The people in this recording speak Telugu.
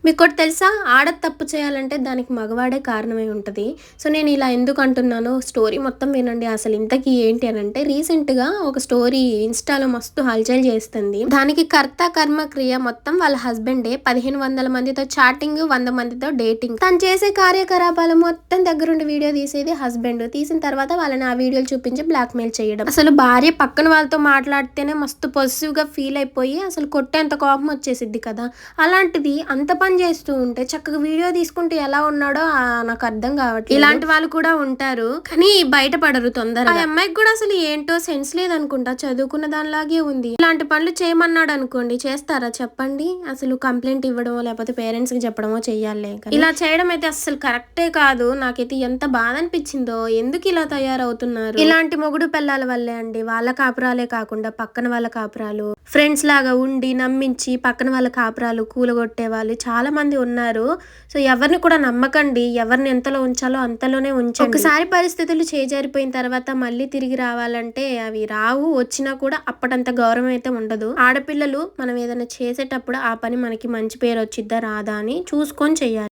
మీకోటి తెలుసా? ఆడ తప్పు చేయాలంటే దానికి మగవాడే కారణమై ఉంటది. సో, నేను ఇలా ఎందుకు అంటున్నానో స్టోరీ మొత్తం వినండి. అసలు ఇంతకీ ఏంటి అనంటే రీసెంట్‌గా ఒక స్టోరీ ఇన్‌స్టాలో మస్తు హల్చల్ చేస్తుంది. దానికి కర్త, కర్మ, క్రియ మొత్తం వాళ్ళ హస్బెండే. 1500 మందితో చాటింగ్, 100 మందితో డేటింగ్. తను చేసే కార్యకలాపాలు మొత్తం దగ్గరుండి వీడియో తీసేది హస్బెండ్. తీసిన తర్వాత వాళ్ళని ఆ వీడియోలు చూపించి బ్లాక్‌మెయిల్ చేయడం. అసలు భార్య పక్కన వాళ్ళతో మాట్లాడితేనే మస్తు పొసెసివ్‌గా ఫీల్ అయిపోయి అసలు కొట్టేంత కోపం వచ్చేసిద్ది కదా! అలాంటిది అంత పని చేస్తూ ఉంటే చక్కగా వీడియో తీసుకుంటూ ఎలా ఉన్నాడో నాకు అర్థం కావట్లేదు. ఇలాంటి వాళ్ళు కూడా ఉంటారు, కానీ బయటపడరు తొందరగా. ఆ అమ్మాయికి కూడా అసలు ఏంటో సెన్స్ లేదనుకుంటా, చదువుకున్న దానిలాగే ఉంది. ఇలాంటి పనులు చేయమన్నాడు అనుకోండి, చేస్తారా చెప్పండి? అసలు కంప్లైంట్ ఇవ్వడమో లేకపోతే పేరెంట్స్ కి చెప్పడమో చెయ్యాలి. ఇలా చేయడం అయితే అసలు కరెక్టే కాదు. నాకైతే ఎంత బాధ అనిపించిందో, ఎందుకు ఇలా తయారవుతున్నారు? ఇలాంటి మొగుడు పిల్లల వల్లే అండి. వాళ్ళ కాపురాలే కాకుండా పక్కన వాళ్ళ కాపురాలు, ఫ్రెండ్స్ లాగా ఉండి నమ్మించి పక్కన వాళ్ళ కాపురాలు కూలగొట్టే వాళ్ళు చాలా మంది ఉన్నారు. సో, ఎవరిని కూడా నమ్మకండి. ఎవరిని ఎంతలో ఉంచాలో అంతలోనే ఉంచండి. ఒకసారి పరిస్థితులు చేజారిపోయిన తర్వాత మళ్ళీ తిరిగి రావాలంటే అవి రావు. వచ్చినా కూడా అప్పటంత గౌరవం అయితే ఉండదు. ఆడపిల్లలు మనం ఏదైనా చేసేటప్పుడు ఆ పని మనకి మంచి పేరు వచ్చిద్దా రాదా అని చూసుకొని చెయ్యాలి.